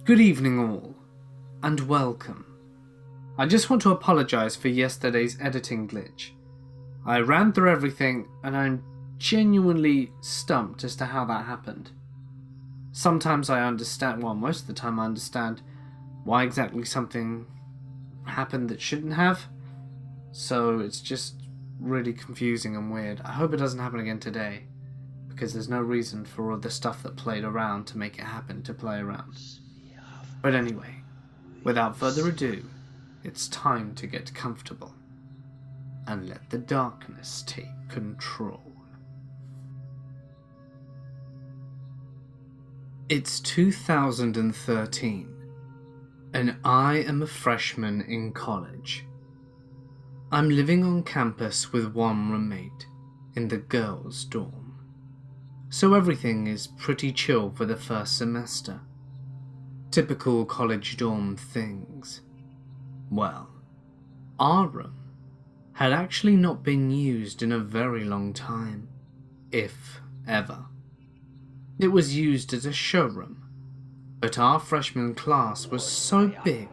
Good evening all, and welcome. I just want to apologise for yesterday's editing glitch. I ran through everything and I'm genuinely stumped as to how that happened. Sometimes I understand, well, most of the time I understand why exactly something happened that shouldn't have, so it's just really confusing and weird. I hope it doesn't happen again today, because there's no reason for all the stuff that played around to make it happen to play around. But anyway, without further ado, it's time to get comfortable and let the darkness take control. It's 2013, and I am a freshman in college. I'm living on campus with one roommate in the girls' dorm, so everything is pretty chill for the first semester. Typical college dorm things. Well, our room had actually not been used in a very long time, if ever. It was used as a showroom, but our freshman class was so big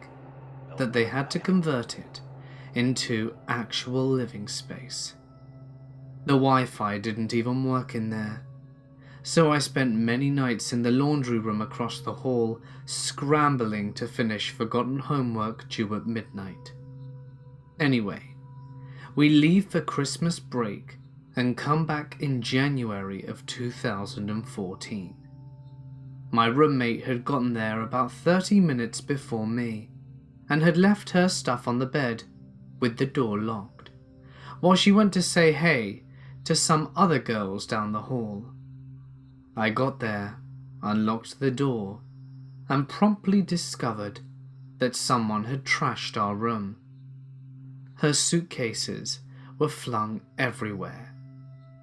that they had to convert it into actual living space. The Wi-Fi didn't even work in there, so I spent many nights in the laundry room across the hall scrambling to finish forgotten homework due at midnight. Anyway, we leave for Christmas break and come back in January of 2014. My roommate had gotten there about 30 minutes before me and had left her stuff on the bed with the door locked, while she went to say hey to some other girls down the hall. I got there, unlocked the door, and promptly discovered that someone had trashed our room. Her suitcases were flung everywhere.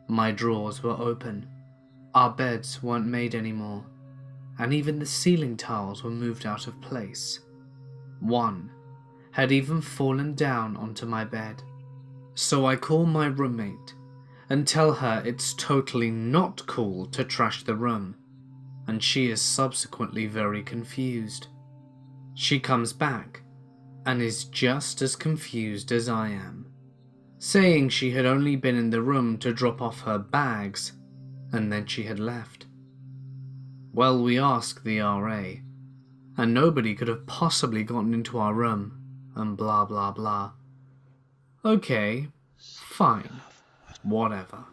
My drawers were open, our beds weren't made anymore, and even the ceiling tiles were moved out of place. One had even fallen down onto my bed. So I call my roommate and tell her it's totally not cool to trash the room, and she is subsequently very confused. She comes back and is just as confused as I am, saying she had only been in the room to drop off her bags and then she had left. Well, we asked the RA, and nobody could have possibly gotten into our room, and blah blah blah. Okay, fine, whatever.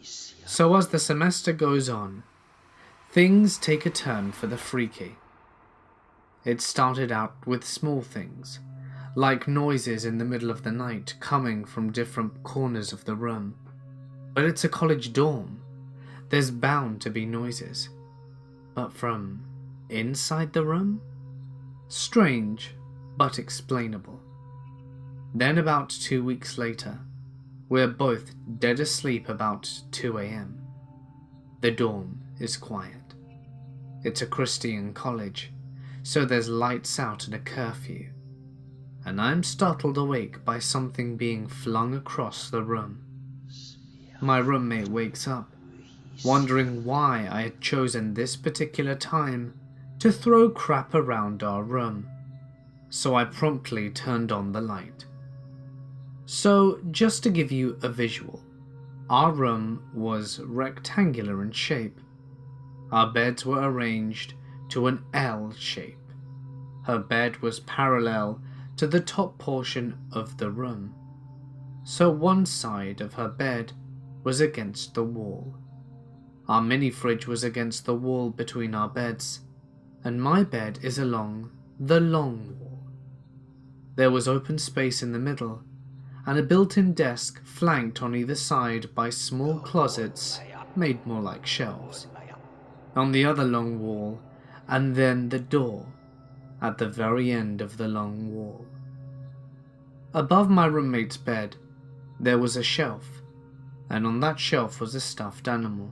So as the semester goes on, things take a turn for the freaky. It started out with small things, like noises in the middle of the night coming from different corners of the room. But it's a college dorm, there's bound to be noises. But from inside the room? Strange, but explainable. Then about 2 weeks later, we're both dead asleep about 2 a.m. The dorm is quiet. It's a Christian college, so there's lights out and a curfew, and I'm startled awake by something being flung across the room. My roommate wakes up, wondering why I had chosen this particular time to throw crap around our room, so I promptly turned on the light. So, just to give you a visual, our room was rectangular in shape. Our beds were arranged to an L shape. Her bed was parallel to the top portion of the room, so one side of her bed was against the wall. Our mini fridge was against the wall between our beds, and my bed is along the long wall. There was open space in the middle, and a built-in desk flanked on either side by small closets made more like shelves. On the other long wall, and then the door at the very end of the long wall. Above my roommate's bed, there was a shelf, and on that shelf was a stuffed animal.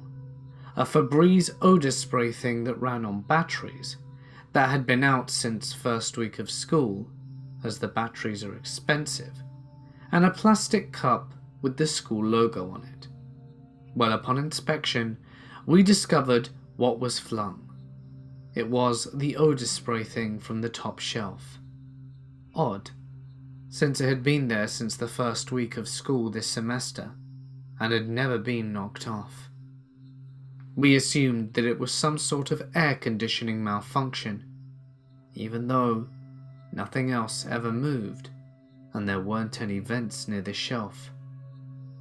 A Febreze odor spray thing that ran on batteries, that had been out since first week of school, as the batteries are expensive, and a plastic cup with the school logo on it. Well, upon inspection, we discovered what was flung. It was the odor spray thing from the top shelf. Odd, since it had been there since the first week of school this semester and had never been knocked off. We assumed that it was some sort of air conditioning malfunction, even though nothing else ever moved and there weren't any vents near the shelf.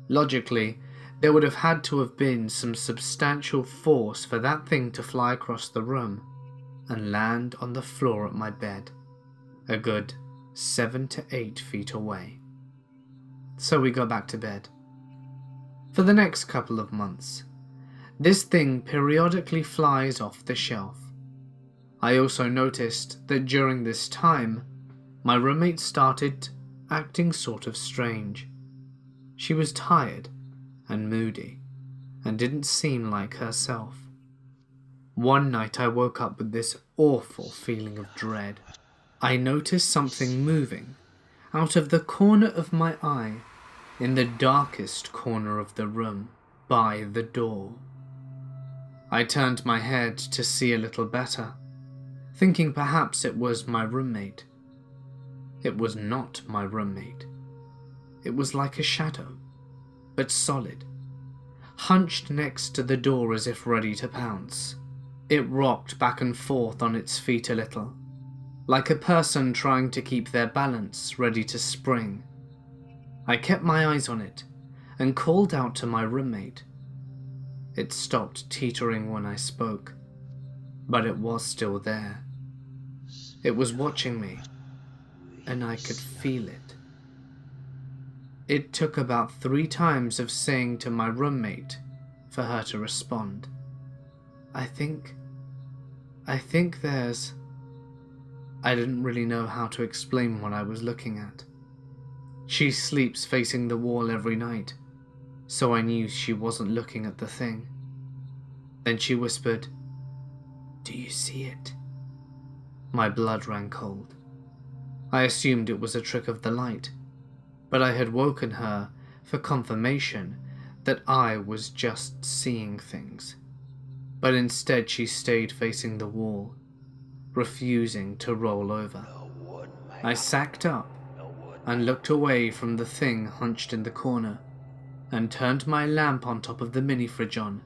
Logically, there would have had to have been some substantial force for that thing to fly across the room and land on the floor at my bed, a good 7 to 8 feet away. So we got back to bed. For the next couple of months, this thing periodically flies off the shelf. I also noticed that during this time, my roommate started acting sort of strange. She was tired and moody and didn't seem like herself. One night I woke up with this awful feeling of dread. I noticed something moving out of the corner of my eye in the darkest corner of the room by the door. I turned my head to see a little better, thinking perhaps it was my roommate. It was not my roommate. It was like a shadow, but solid, hunched next to the door as if ready to pounce. It rocked back and forth on its feet a little, like a person trying to keep their balance, ready to spring. I kept my eyes on it and called out to my roommate. It stopped teetering when I spoke, but it was still there. It was watching me, and I could feel it. It took about 3 times of saying to my roommate for her to respond. I think there's... I didn't really know how to explain what I was looking at. She sleeps facing the wall every night, so I knew she wasn't looking at the thing. Then she whispered, "Do you see it?" My blood ran cold. I assumed it was a trick of the light, but I had woken her for confirmation that I was just seeing things. But instead she stayed facing the wall, refusing to roll over. I sacked up and looked away from the thing hunched in the corner and turned my lamp on top of the mini fridge on.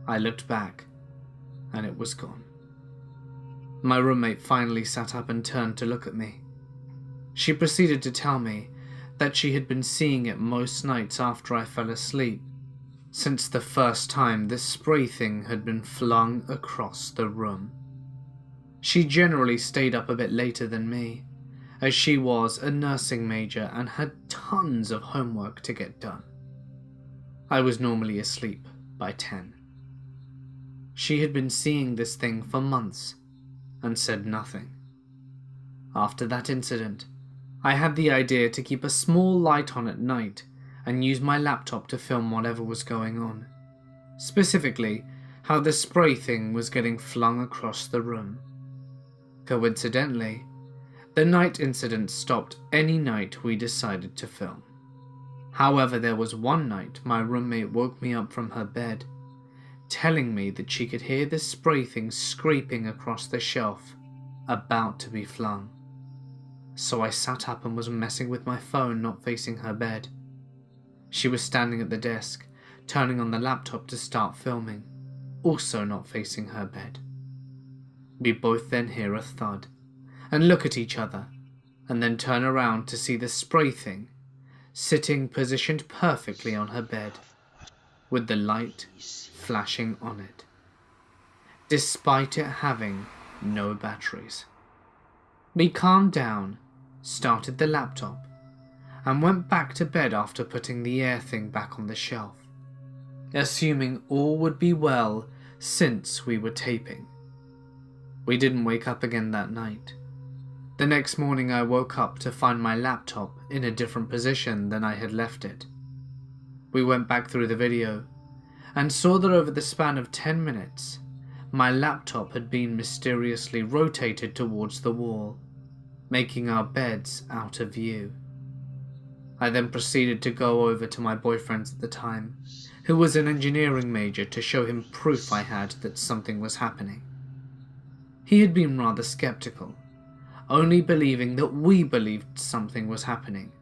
I looked back and it was gone. My roommate finally sat up and turned to look at me. She proceeded to tell me that she had been seeing it most nights after I fell asleep, since the first time this spray thing had been flung across the room. She generally stayed up a bit later than me, as she was a nursing major and had tons of homework to get done. I was normally asleep by 10. She had been seeing this thing for months and said nothing. After that incident, I had the idea to keep a small light on at night and use my laptop to film whatever was going on, specifically how the spray thing was getting flung across the room. Coincidentally, the night incident stopped any night we decided to film. However, there was one night my roommate woke me up from her bed, telling me that she could hear the spray thing scraping across the shelf, about to be flung. So I sat up and was messing with my phone, not facing her bed. She was standing at the desk, turning on the laptop to start filming, also not facing her bed. We both then hear a thud, and look at each other, and then turn around to see the spray thing, sitting positioned perfectly on her bed, with the light flashing on it, despite it having no batteries. We calmed down, started the laptop, and went back to bed after putting the air thing back on the shelf, assuming all would be well since we were taping. We didn't wake up again that night. The next morning I woke up to find my laptop in a different position than I had left it. We went back through the video and saw that over the span of 10 minutes, my laptop had been mysteriously rotated towards the wall, making our beds out of view. I then proceeded to go over to my boyfriend's at the time, who was an engineering major, to show him proof I had that something was happening. He had been rather skeptical, only believing that we believed something was happening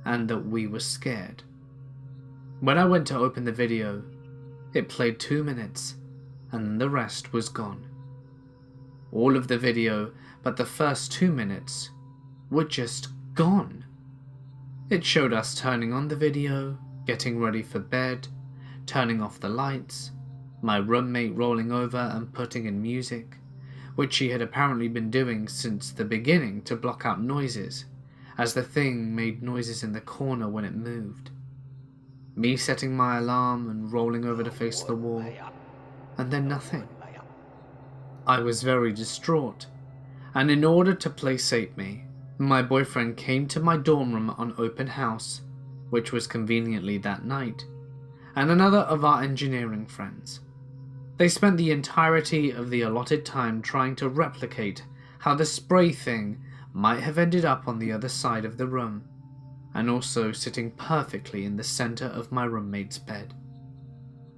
and that we were scared. When I went to open the video, it played 2 minutes and then the rest was gone. All of the video but the first 2 minutes were just gone. It showed us turning on the video, getting ready for bed, turning off the lights, my roommate rolling over and putting in music, which she had apparently been doing since the beginning to block out noises, as the thing made noises in the corner when it moved. Me setting my alarm and rolling over to face the wall, and then nothing. I was very distraught, and in order to placate me, my boyfriend came to my dorm room on open house, which was conveniently that night, and another of our engineering friends. They spent the entirety of the allotted time trying to replicate how the spray thing might have ended up on the other side of the room, and also sitting perfectly in the center of my roommate's bed.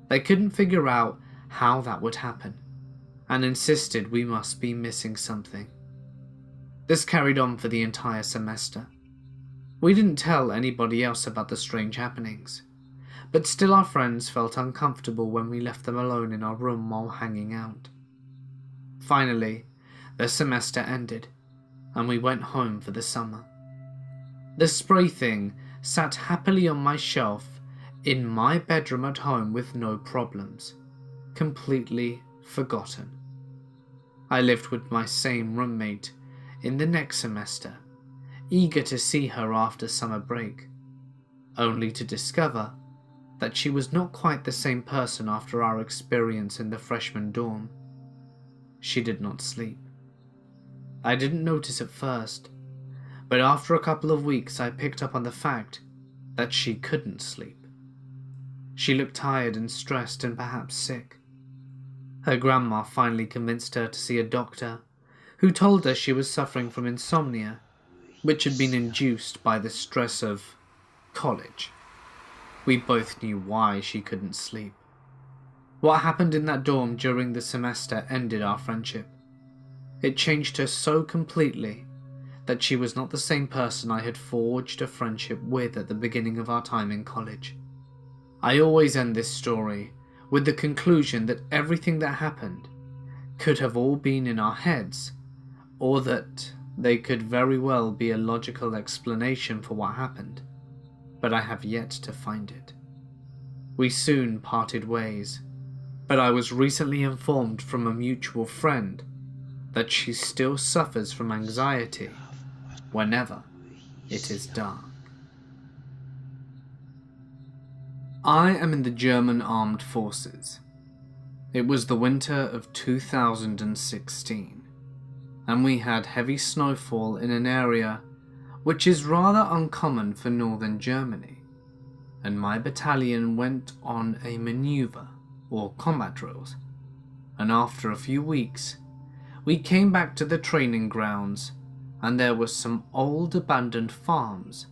They couldn't figure out how that would happen, and insisted we must be missing something. This carried on for the entire semester. We didn't tell anybody else about the strange happenings, but still our friends felt uncomfortable when we left them alone in our room while hanging out. Finally, the semester ended, and we went home for the summer. The spray thing sat happily on my shelf in my bedroom at home with no problems, completely forgotten. I lived with my same roommate in the next semester, eager to see her after summer break, only to discover that she was not quite the same person after our experience in the freshman dorm. She did not sleep. I didn't notice at first, but after a couple of weeks I picked up on the fact that she couldn't sleep. She looked tired and stressed and perhaps sick. Her grandma finally convinced her to see a doctor, who told her she was suffering from insomnia, which had been induced by the stress of college. We both knew why she couldn't sleep. What happened in that dorm during the semester ended our friendship. It changed her so completely that she was not the same person I had forged a friendship with at the beginning of our time in college. I always end this story with the conclusion that everything that happened could have all been in our heads, or that they could very well be a logical explanation for what happened, but I have yet to find it. We soon parted ways, but I was recently informed from a mutual friend that she still suffers from anxiety whenever it is dark. I am in the German Armed Forces. It was the winter of 2016, and we had heavy snowfall in an area which is rather uncommon for northern Germany, and my battalion went on a maneuver or combat drills, and after a few weeks we came back to the training grounds, and there were some old abandoned farms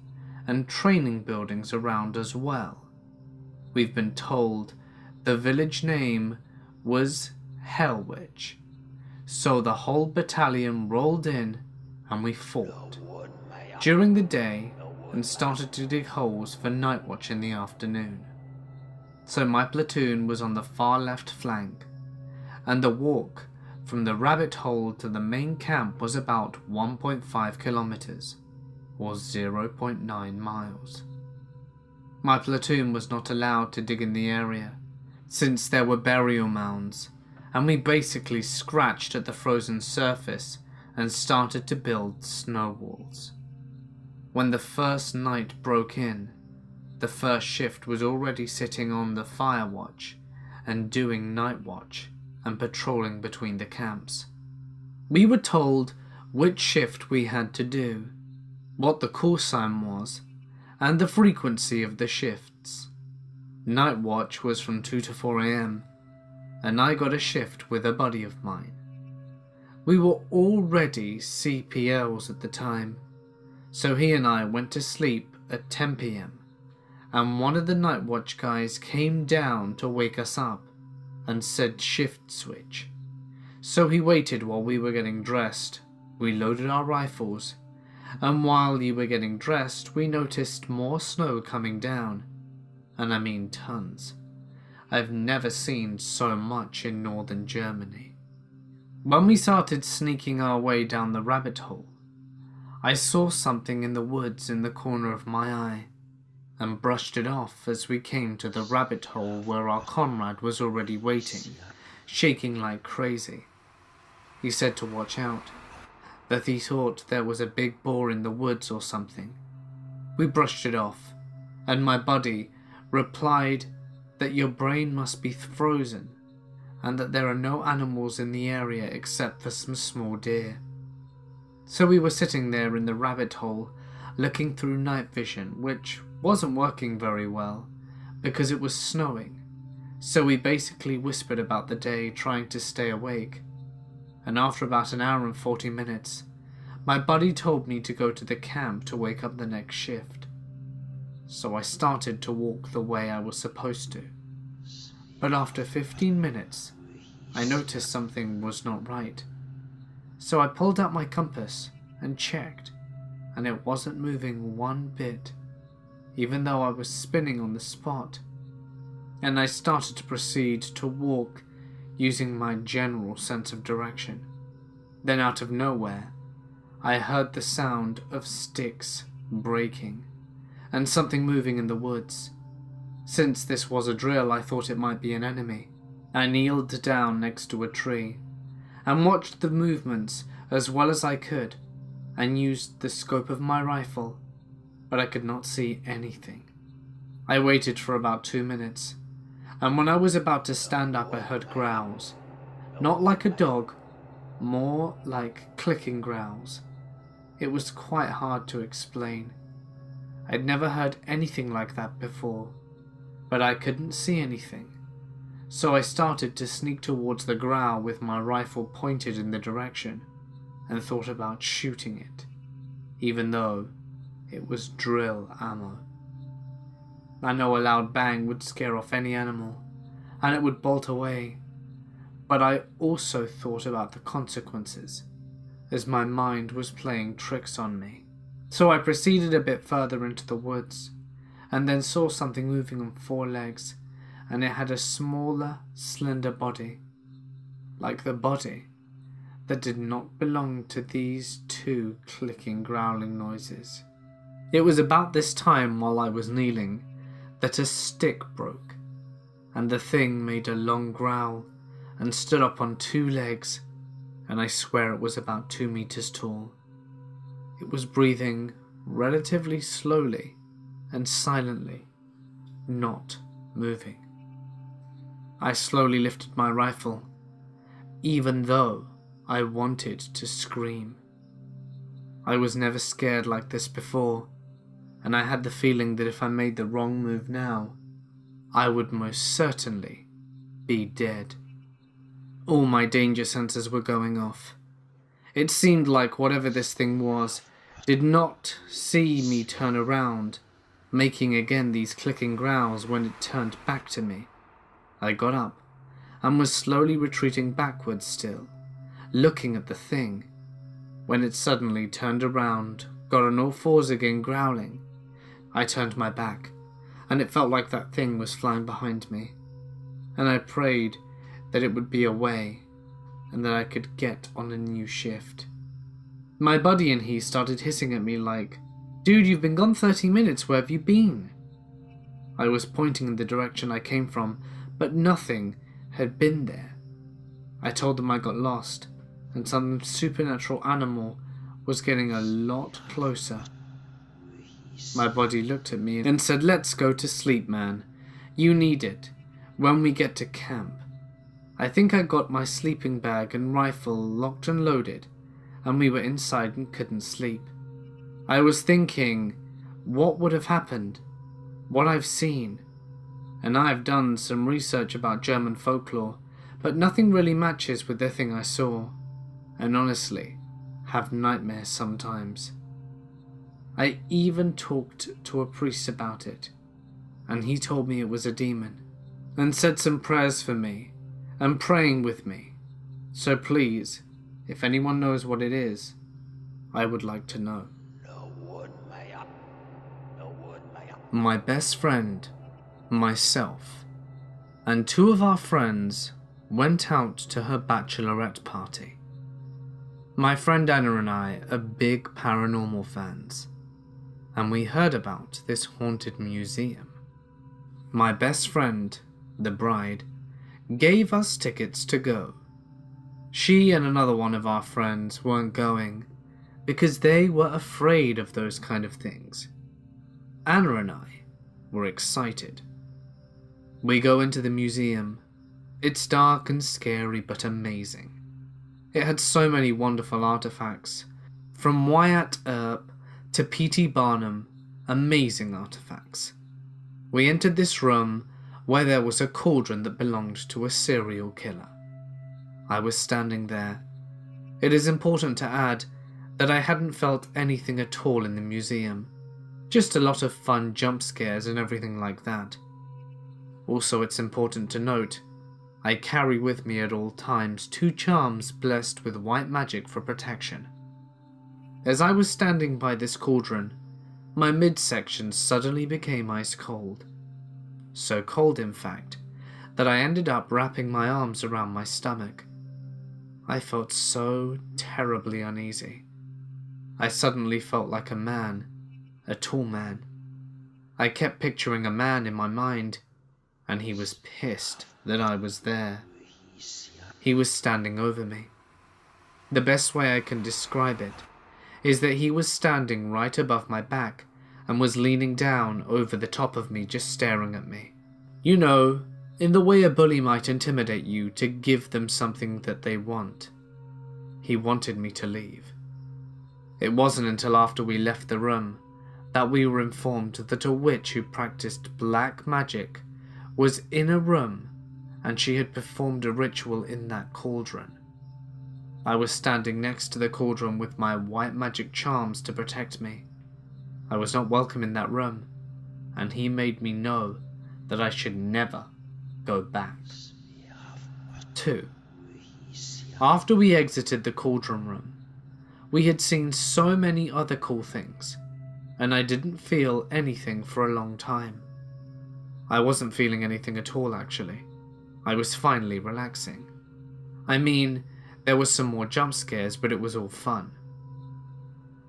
and training buildings around as well. We've been told the village name was Hellwich, so the whole battalion rolled in and we fought during the day and started to dig holes for night watch in the afternoon. So my platoon was on the far left flank, and the walk from the rabbit hole to the main camp was about 1.5 kilometers, or 0.9 miles. My platoon was not allowed to dig in the area, since there were burial mounds, and we basically scratched at the frozen surface and started to build snow walls. When the first night broke in, the first shift was already sitting on the fire watch and doing night watch and patrolling between the camps. We were told which shift we had to do, what the call sign was, and the frequency of the shifts. Night watch was from 2 to 4 AM, and I got a shift with a buddy of mine. We were already CPLs at the time, so he and I went to sleep at 10 PM, and one of the night watch guys came down to wake us up and said shift switch. So he waited while we were getting dressed. We loaded our rifles, and while you were getting dressed, we noticed more snow coming down. And I mean tons. I've never seen so much in northern Germany. When we started sneaking our way down the rabbit hole, I saw something in the woods in the corner of my eye, and brushed it off as we came to the rabbit hole where our comrade was already waiting, shaking like crazy. He said to watch out, that he thought there was a big boar in the woods or something. We brushed it off, and my buddy replied that your brain must be frozen, and that there are no animals in the area except for some small deer. So we were sitting there in the rabbit hole, looking through night vision, which wasn't working very well, because it was snowing. So we basically whispered about the day, trying to stay awake. And after about an hour and 40 minutes, my buddy told me to go to the camp to wake up the next shift. So I started to walk the way I was supposed to. But after 15 minutes, I noticed something was not right. So I pulled out my compass and checked, and it wasn't moving one bit, even though I was spinning on the spot. And I started to proceed to walk using my general sense of direction. Then out of nowhere, I heard the sound of sticks breaking and something moving in the woods. Since this was a drill, I thought it might be an enemy. I kneeled down next to a tree and watched the movements as well as I could, and used the scope of my rifle, but I could not see anything. I waited for about 2 minutes, and when I was about to stand up, I heard growls. Not like a dog, more like clicking growls. It was quite hard to explain. I'd never heard anything like that before, but I couldn't see anything. So I started to sneak towards the growl with my rifle pointed in the direction, and thought about shooting it, even though it was drill ammo. I know a loud bang would scare off any animal, and it would bolt away, but I also thought about the consequences, as my mind was playing tricks on me. So I proceeded a bit further into the woods, and then saw something moving on 4 legs, and it had a smaller, slender body, like the body that did not belong to these 2 clicking, growling noises. It was about this time, while I was kneeling, that a stick broke, and the thing made a long growl and stood up on 2 legs, and I swear it was about 2 meters tall. It was breathing relatively slowly and silently, not moving. I slowly lifted my rifle, even though I wanted to scream. I was never scared like this before, and I had the feeling that if I made the wrong move now, I would most certainly be dead. All my danger sensors were going off. It seemed like whatever this thing was did not see me turn around, making again these clicking growls when it turned back to me. I got up and was slowly retreating backwards still, looking at the thing, when it suddenly turned around, got on all 4s again, growling. I turned my back, and it felt like that thing was flying behind me, and I prayed that it would be away and that I could get on a new shift. My buddy and he started hissing at me like, "Dude, you've been gone 30 minutes, where have you been?" I was pointing in the direction I came from, but nothing had been there. I told them I got lost, and some supernatural animal was getting a lot closer. My buddy looked at me and said, "Let's go to sleep, man. You need it when we get to camp." I think I got my sleeping bag and rifle locked and loaded, and we were inside and couldn't sleep. I was thinking, what would have happened? What I've seen? And I've done some research about German folklore, but nothing really matches with the thing I saw, and honestly, have nightmares sometimes. I even talked to a priest about it, and he told me it was a demon, and said some prayers for me, and praying with me. So please, if anyone knows what it is, I would like to know. My best friend, myself, and 2 of our friends went out to her bachelorette party. My friend Anna and I are big paranormal fans, and we heard about this haunted museum. My best friend, the bride, gave us tickets to go. She and another one of our friends weren't going because they were afraid of those kind of things. Anna and I were excited. We go into the museum. It's dark and scary but amazing. It had so many wonderful artifacts, from Wyatt Earp to P.T. Barnum, amazing artifacts. We entered this room where there was a cauldron that belonged to a serial killer. I was standing there. It is important to add that I hadn't felt anything at all in the museum, just a lot of fun jump scares and everything like that. Also, it's important to note, I carry with me at all times 2 charms blessed with white magic for protection. As I was standing by this cauldron, my midsection suddenly became ice cold. So cold, in fact, that I ended up wrapping my arms around my stomach. I felt so terribly uneasy. I suddenly felt like a man, a tall man. I kept picturing a man in my mind, and he was pissed that I was there. He was standing over me. The best way I can describe it is that he was standing right above my back and was leaning down over the top of me, just staring at me. You know, in the way a bully might intimidate you to give them something that they want. He wanted me to leave. It wasn't until after we left the room that we were informed that a witch who practiced black magic was in a room and she had performed a ritual in that cauldron. I was standing next to the cauldron with my white magic charms to protect me. I was not welcome in that room, and he made me know that I should never go back. 2. After we exited the cauldron room, we had seen so many other cool things, and I didn't feel anything for a long time. I wasn't feeling anything at all, actually. I was finally relaxing. I mean, there was some more jump scares, but it was all fun.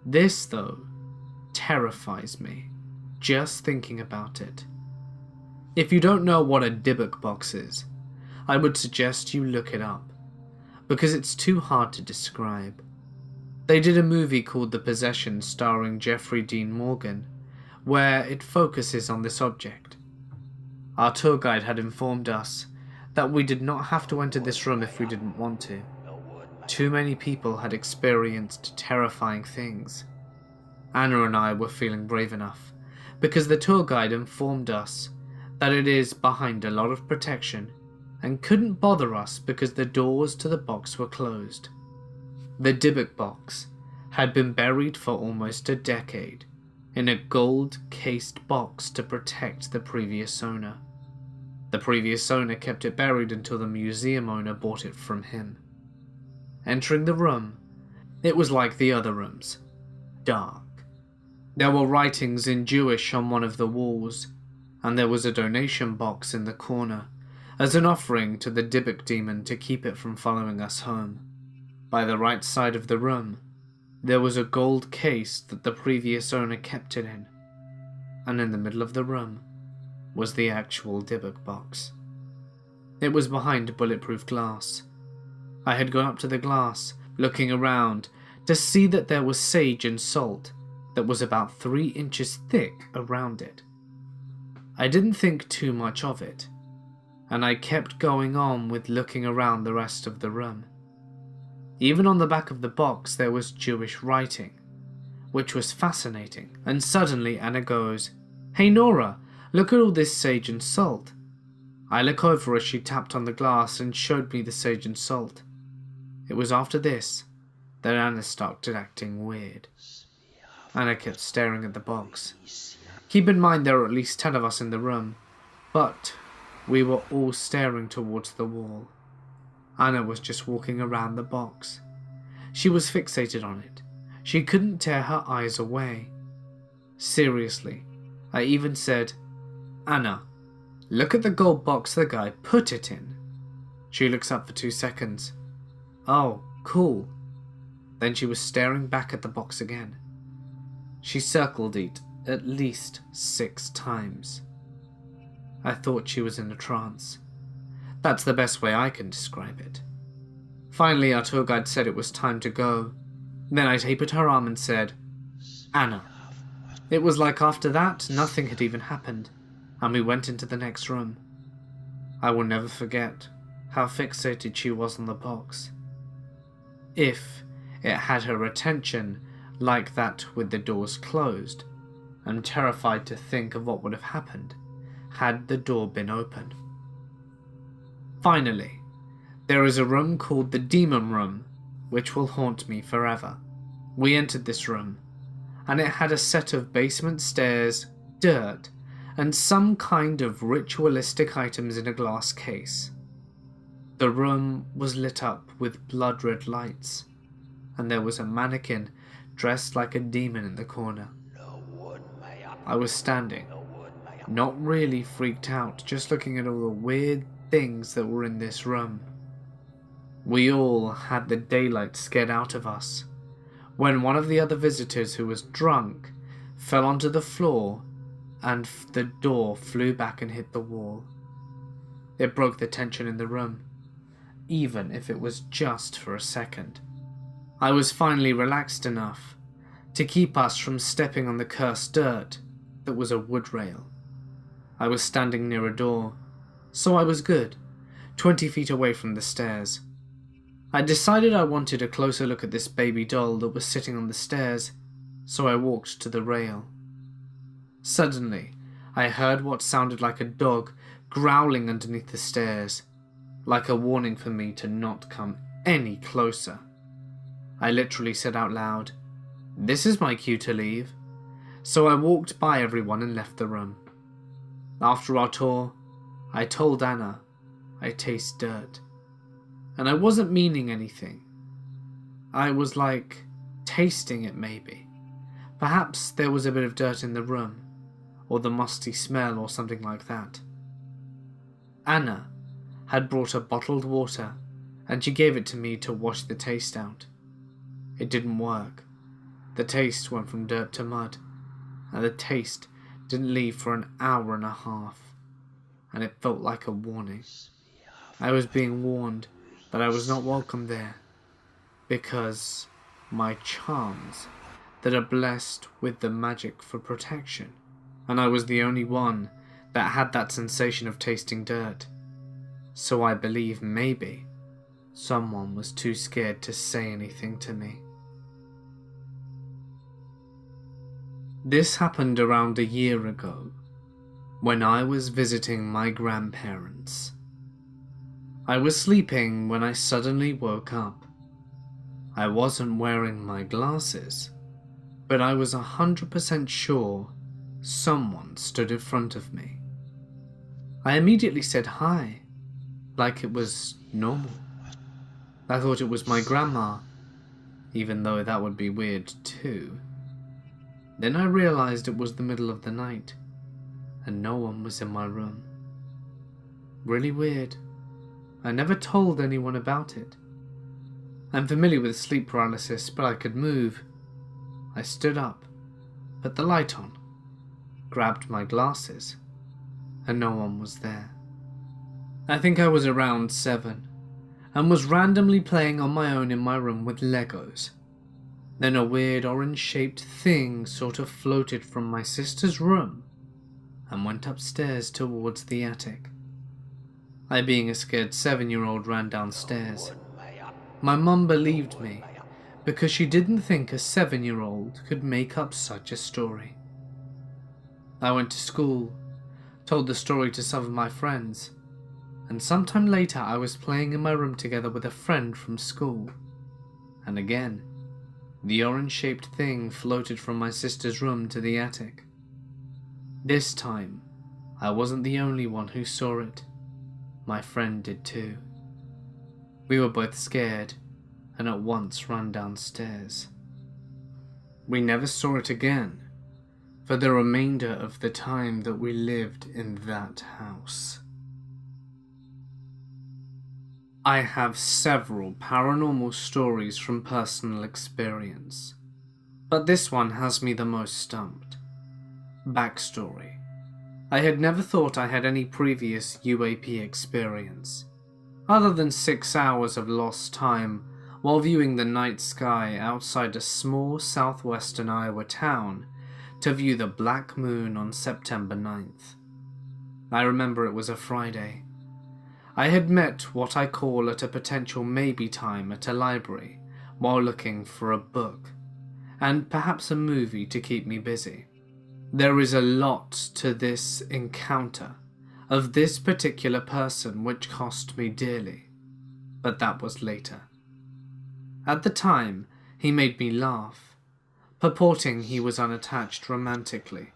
This, though, terrifies me, just thinking about it. If you don't know what a Dybbuk box is, I would suggest you look it up, because it's too hard to describe. They did a movie called The Possession starring Jeffrey Dean Morgan, where it focuses on this object. Our tour guide had informed us that we did not have to enter this room if we didn't want to. Too many people had experienced terrifying things. Anna and I were feeling brave enough, because the tour guide informed us that it is behind a lot of protection and couldn't bother us because the doors to the box were closed. The Dybbuk box had been buried for almost a decade in a gold-cased box to protect the previous owner. The previous owner kept it buried until the museum owner bought it from him. Entering the room, it was like the other rooms, dark. There were writings in Jewish on one of the walls, and there was a donation box in the corner as an offering to the Dybbuk demon to keep it from following us home. By the right side of the room, there was a gold case that the previous owner kept it in, and in the middle of the room was the actual Dybbuk box. It was behind bulletproof glass. I had gone up to the glass, looking around, to see that there was sage and salt that was about 3 inches thick around it. I didn't think too much of it, and I kept going on with looking around the rest of the room. Even on the back of the box there was Jewish writing, which was fascinating, and suddenly Anna goes, "Hey Nora, look at all this sage and salt." I look over as she tapped on the glass and showed me the sage and salt. It was after this that Anna started acting weird. Anna kept staring at the box. Keep in mind there were at least 10 of us in the room, but we were all staring towards the wall. Anna was just walking around the box. She was fixated on it. She couldn't tear her eyes away. Seriously, I even said, "Anna, look at the gold box the guy put it in." She looks up for 2 seconds. "Oh, cool." Then she was staring back at the box again. She circled it at least 6 times. I thought she was in a trance. That's the best way I can describe it. Finally, our tour guide said it was time to go. Then I tapered her arm and said, "Anna." It was like after that, nothing had even happened, and we went into the next room. I will never forget how fixated she was on the box. If it had her attention like that with the doors closed, I'm terrified to think of what would have happened had the door been open. Finally, there is a room called the Demon Room, which will haunt me forever. We entered this room, and it had a set of basement stairs, dirt, and some kind of ritualistic items in a glass case. The room was lit up with blood-red lights, and there was a mannequin dressed like a demon in the corner. I was standing, not really freaked out, just looking at all the weird things that were in this room. We all had the daylight scared out of us when one of the other visitors, who was drunk, fell onto the floor and the door flew back and hit the wall. It broke the tension in the room, even if it was just for a second. I was finally relaxed enough to keep us from stepping on the cursed dirt that was a wood rail. I was standing near a door, so I was good, 20 feet away from the stairs. I decided I wanted a closer look at this baby doll that was sitting on the stairs, so I walked to the rail. Suddenly, I heard what sounded like a dog growling underneath the stairs, like a warning for me to not come any closer. I literally said out loud, "This is my cue to leave." So I walked by everyone and left the room. After our tour, I told Anna I taste dirt. And I wasn't meaning anything. I was like tasting it maybe. Perhaps there was a bit of dirt in the room, or the musty smell or something like that. Anna had brought a bottled water and she gave it to me to wash the taste out. It didn't work. The taste went from dirt to mud, and the taste didn't leave for an hour and a half, and it felt like a warning. I was being warned that I was not welcome there, because my charms that are blessed with the magic for protection, and I was the only one that had that sensation of tasting dirt. So I believe maybe someone was too scared to say anything to me. This happened around a year ago, when I was visiting my grandparents. I was sleeping when I suddenly woke up. I wasn't wearing my glasses, but I was 100% sure someone stood in front of me. I immediately said hi, like it was normal. I thought it was my grandma, even though that would be weird too. Then I realized it was the middle of the night, and no one was in my room. Really weird. I never told anyone about it. I'm familiar with sleep paralysis, but I could move. I stood up, put the light on, grabbed my glasses, and no one was there. I think I was around 7, and was randomly playing on my own in my room with Legos. Then a weird orange-shaped thing sort of floated from my sister's room and went upstairs towards the attic. I, being a scared 7-year-old, ran downstairs. My mum believed me because she didn't think a 7-year-old could make up such a story. I went to school, told the story to some of my friends, and sometime later I was playing in my room together with a friend from school. And again, the orange-shaped thing floated from my sister's room to the attic. This time, I wasn't the only one who saw it. My friend did too. We were both scared and at once ran downstairs. We never saw it again for the remainder of the time that we lived in that house. I have several paranormal stories from personal experience, but this one has me the most stumped. Backstory. I had never thought I had any previous UAP experience, other than 6 hours of lost time while viewing the night sky outside a small southwestern Iowa town to view the black moon on September 9th. I remember it was a Friday. I had met what I call at a potential maybe time at a library while looking for a book, and perhaps a movie to keep me busy. There is a lot to this encounter of this particular person which cost me dearly, but that was later. At the time, he made me laugh, purporting he was unattached romantically,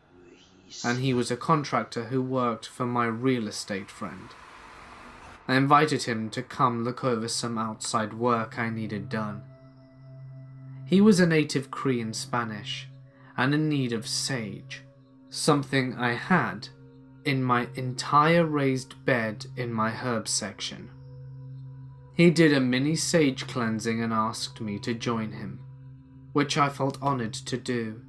and he was a contractor who worked for my real estate friend. I invited him to come look over some outside work I needed done. He was a native Cree in Spanish, and in need of sage, something I had in my entire raised bed in my herb section. He did a mini sage cleansing and asked me to join him, which I felt honored to do.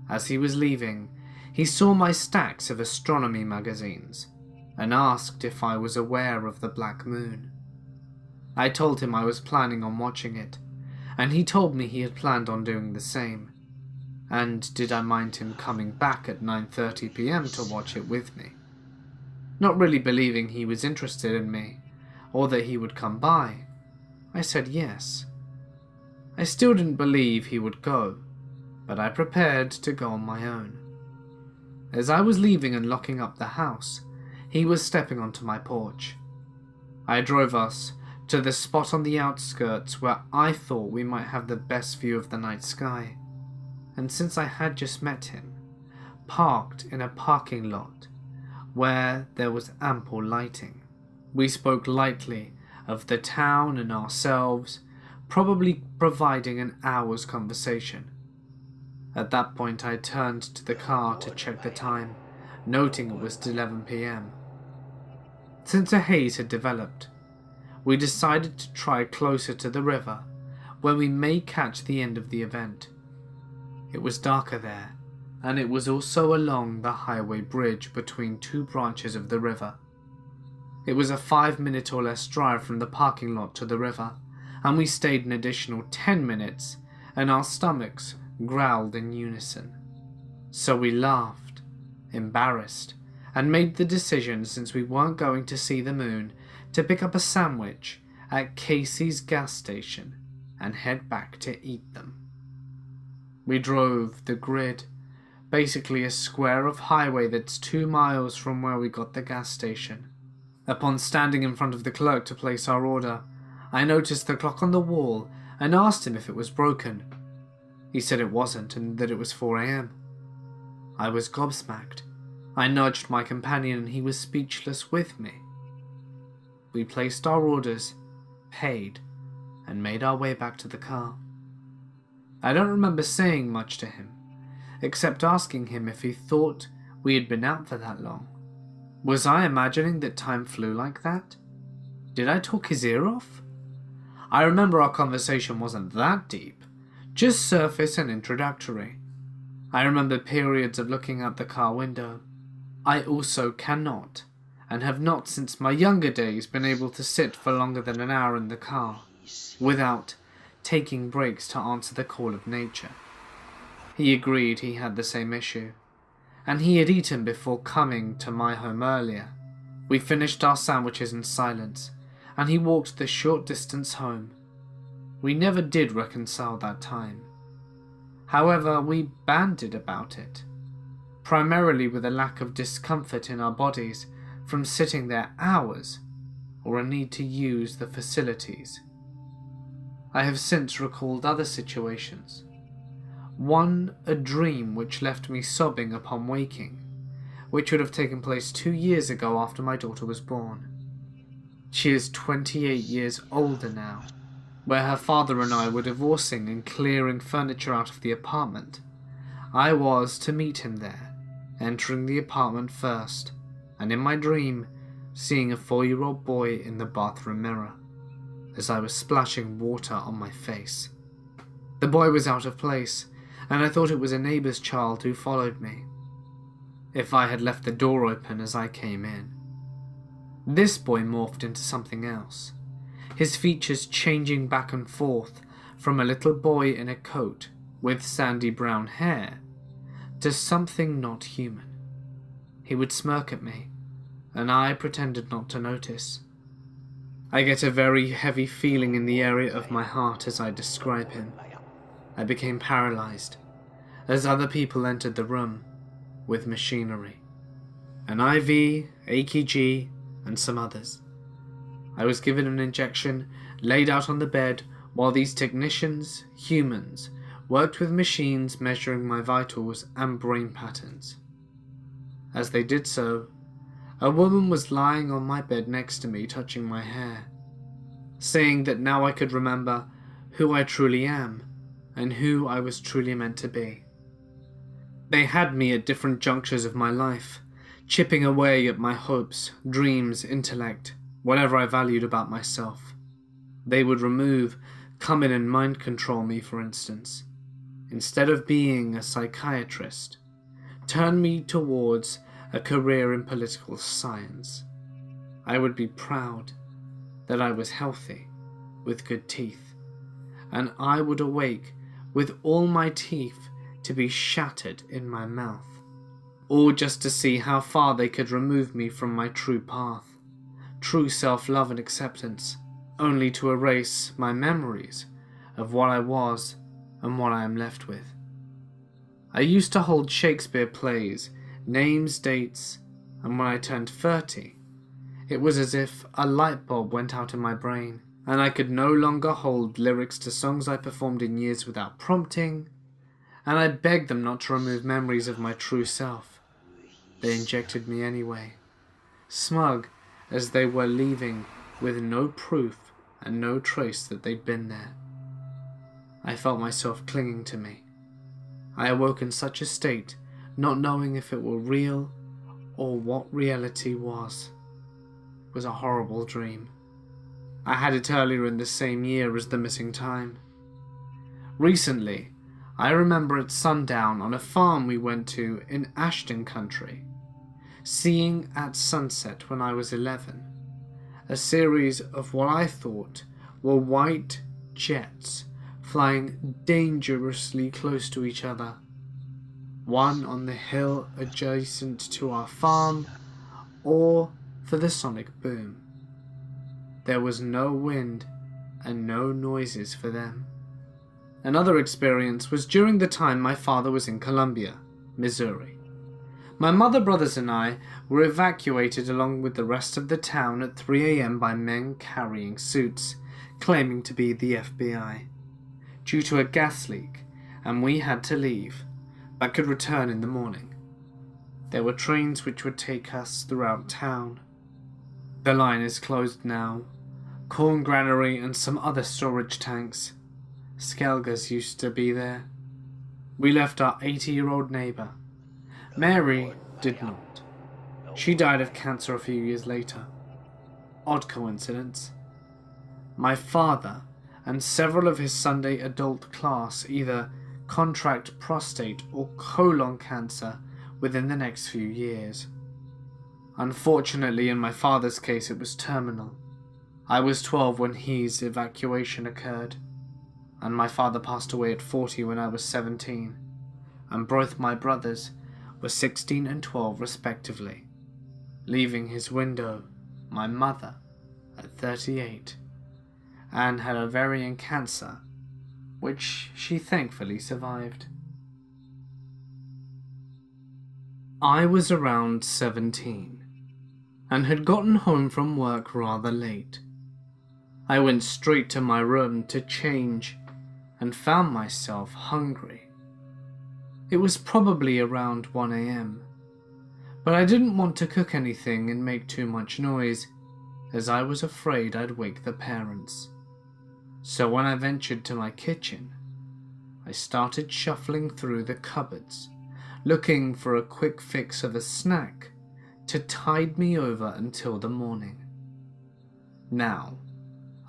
As he was leaving, he saw my stacks of astronomy magazines and asked if I was aware of the black moon. I told him I was planning on watching it, and he told me he had planned on doing the same, and did I mind him coming back at 9:30 p.m. to watch it with me. Not really believing he was interested in me, or that he would come by, I said yes. I still didn't believe he would go, but I prepared to go on my own. As I was leaving and locking up the house, he was stepping onto my porch. I drove us to the spot on the outskirts where I thought we might have the best view of the night sky, and since I had just met him, parked in a parking lot where there was ample lighting. We spoke lightly of the town and ourselves, probably providing an hour's conversation. At that point I turned to the car to check the time, noting it was 11 p.m. Since a haze had developed, we decided to try closer to the river, where we may catch the end of the event. It was darker there, and it was also along the highway bridge between two branches of the river. It was a 5-minute or less drive from the parking lot to the river, and we stayed an additional 10 minutes, and our stomachs growled in unison. So we laughed, embarrassed, and made the decision, since we weren't going to see the moon, to pick up a sandwich at Casey's gas station and head back to eat them. We drove the grid, basically a square of highway that's 2 miles from where we got the gas station. Upon standing in front of the clerk to place our order, I noticed the clock on the wall and asked him if it was broken. He said it wasn't and that it was 4 a.m. I was gobsmacked. I nudged my companion and he was speechless with me. We placed our orders, paid, and made our way back to the car. I don't remember saying much to him, except asking him if he thought we had been out for that long. Was I imagining that time flew like that? Did I talk his ear off? I remember our conversation wasn't that deep, just surface and introductory. I remember periods of looking out the car window. I also cannot, and have not since my younger days, been able to sit for longer than an hour in the car, without taking breaks to answer the call of nature. He agreed he had the same issue, and he had eaten before coming to my home earlier. We finished our sandwiches in silence, and he walked the short distance home. We never did reconcile that time. However, we banded about it, primarily with a lack of discomfort in our bodies from sitting there hours, or a need to use the facilities. I have since recalled other situations. One, a dream which left me sobbing upon waking, which would have taken place 2 years ago after my daughter was born. She is 28 years older now, where her father and I were divorcing and clearing furniture out of the apartment. I was to meet him there, entering the apartment first, and in my dream, seeing a 4-year-old boy in the bathroom mirror, as I was splashing water on my face. The boy was out of place, and I thought it was a neighbour's child who followed me, if I had left the door open as I came in. This boy morphed into something else, his features changing back and forth from a little boy in a coat with sandy brown hair to something not human. He would smirk at me, and I pretended not to notice. I get a very heavy feeling in the area of my heart as I describe him. I became paralyzed as other people entered the room with machinery, an IV, AKG, and some others. I was given an injection, laid out on the bed, while these technicians, humans, worked with machines measuring my vitals and brain patterns. As they did so, a woman was lying on my bed next to me, touching my hair, saying that now I could remember who I truly am and who I was truly meant to be. They had me at different junctures of my life, chipping away at my hopes, dreams, intellect, whatever I valued about myself. They would remove, come in and mind control me, for instance. Instead of being a psychiatrist, turn me towards a career in political science. I would be proud that I was healthy, with good teeth, and I would awake with all my teeth to be shattered in my mouth, all just to see how far they could remove me from my true path, true self-love and acceptance, only to erase my memories of what I was and what I am left with. I used to hold Shakespeare plays, names, dates, and when I turned 30, it was as if a light bulb went out in my brain, and I could no longer hold lyrics to songs I performed in years without prompting, and I begged them not to remove memories of my true self. They injected me anyway, smug as they were, leaving with no proof and no trace that they'd been there. I felt myself clinging to me. I awoke in such a state, not knowing if it were real or what reality was. It was a horrible dream. I had it earlier in the same year as the missing time. Recently, I remember at sundown on a farm we went to in Ashton country, seeing at sunset when I was 11, a series of what I thought were white jets flying dangerously close to each other, one on the hill adjacent to our farm, or for the sonic boom. There was no wind and no noises for them. Another experience was during the time my father was in Columbia, Missouri. My mother, brothers and I were evacuated along with the rest of the town at 3 a.m. by men carrying suits, claiming to be the FBI, due to a gas leak, and we had to leave, but could return in the morning. There were trains which would take us throughout town. The line is closed now. Corn granary and some other storage tanks. Skelgers used to be there. We left our 80-year-old neighbour. Mary did not. She died of cancer a few years later. Odd coincidence. My father and several of his Sunday adult class either contract prostate or colon cancer within the next few years. Unfortunately, in my father's case, it was terminal. I was 12 when his evacuation occurred, and my father passed away at 40 when I was 17, and both my brothers were 16 and 12 respectively, leaving his widow, my mother, at 38, and had ovarian cancer, which she thankfully survived. I was around 17, and had gotten home from work rather late. I went straight to my room to change and found myself hungry. It was probably around 1 a.m, but I didn't want to cook anything and make too much noise, as I was afraid I'd wake the parents. So when I ventured to my kitchen, I started shuffling through the cupboards, looking for a quick fix of a snack to tide me over until the morning. Now,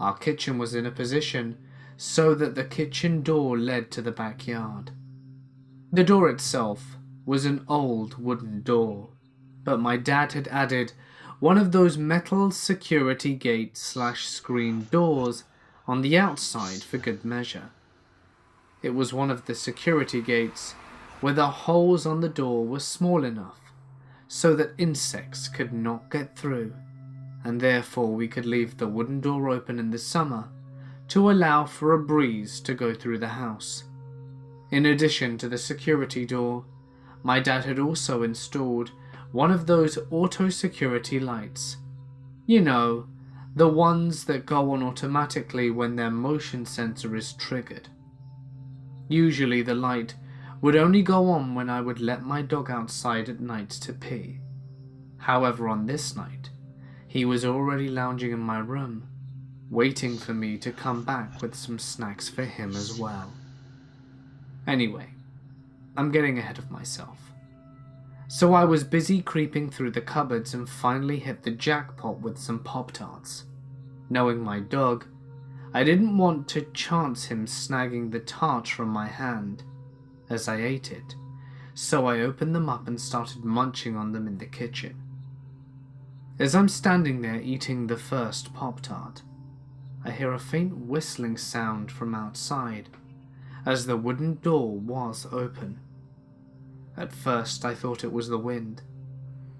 our kitchen was in a position so that the kitchen door led to the backyard. The door itself was an old wooden door, but my dad had added one of those metal security gate / screen doors on the outside for good measure. It was one of the security gates where the holes on the door were small enough so that insects could not get through, and therefore we could leave the wooden door open in the summer to allow for a breeze to go through the house. In addition to the security door, my dad had also installed one of those auto security lights. You know, the ones that go on automatically when their motion sensor is triggered. Usually the light would only go on when I would let my dog outside at night to pee. However, on this night, he was already lounging in my room, waiting for me to come back with some snacks for him as well. Anyway, I'm getting ahead of myself. So I was busy creeping through the cupboards and finally hit the jackpot with some Pop-Tarts. Knowing my dog, I didn't want to chance him snagging the tart from my hand as I ate it, so I opened them up and started munching on them in the kitchen. As I'm standing there eating the first Pop-Tart, I hear a faint whistling sound from outside, as the wooden door was open. At first I thought it was the wind,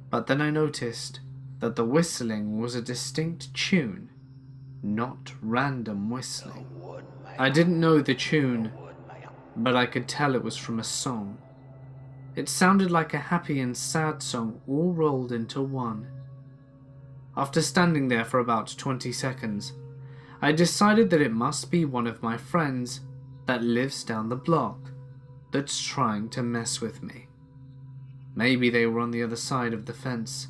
but then I noticed that the whistling was a distinct tune, not random whistling. I didn't know the tune, but I could tell it was from a song. It sounded like a happy and sad song all rolled into one. After standing there for about 20 seconds, I decided that it must be one of my friends that lives down the block that's trying to mess with me. Maybe they were on the other side of the fence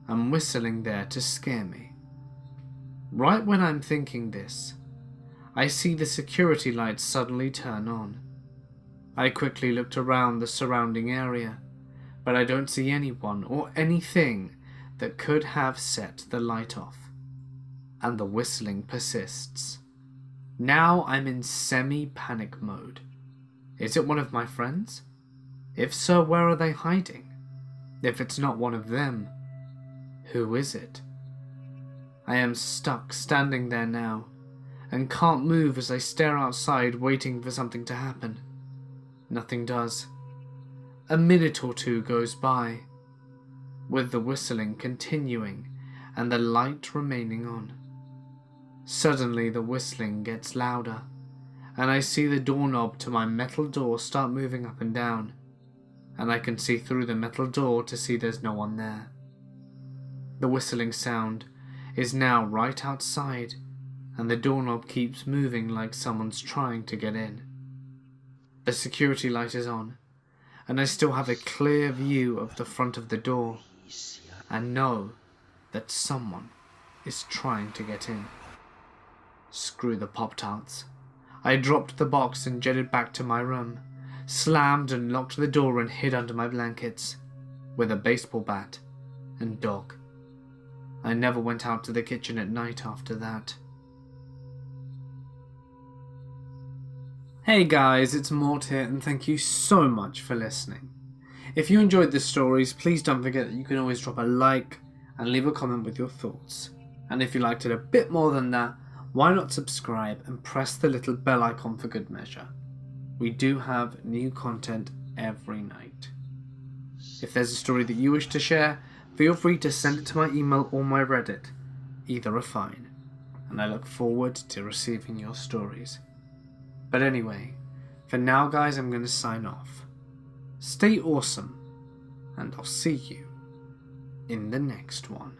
and whistling there to scare me. Right when I'm thinking this, I see the security lights suddenly turn on. I quickly looked around the surrounding area, but I don't see anyone or anything that could have set the light off, and the whistling persists. Now I'm in semi-panic mode. Is it one of my friends? If so, where are they hiding? If it's not one of them, who is it? I am stuck standing there now, and can't move as I stare outside waiting for something to happen. Nothing does. A minute or two goes by, with the whistling continuing and the light remaining on. Suddenly the whistling gets louder, and I see the doorknob to my metal door start moving up and down, and I can see through the metal door to see there's no one there. The whistling sound is now right outside, and the doorknob keeps moving like someone's trying to get in. The security light is on, and I still have a clear view of the front of the door, and know that someone is trying to get in. Screw the Pop-Tarts. I dropped the box and jetted back to my room, slammed and locked the door and hid under my blankets, with a baseball bat and dog. I never went out to the kitchen at night after that. Hey guys, it's Mort here, and thank you so much for listening. If you enjoyed the stories, please don't forget that you can always drop a like and leave a comment with your thoughts. And if you liked it a bit more than that, why not subscribe and press the little bell icon for good measure. We do have new content every night. If there's a story that you wish to share, feel free to send it to my email or my Reddit. Either are fine, and I look forward to receiving your stories. But anyway, for now guys, I'm going to sign off. Stay awesome, and I'll see you in the next one.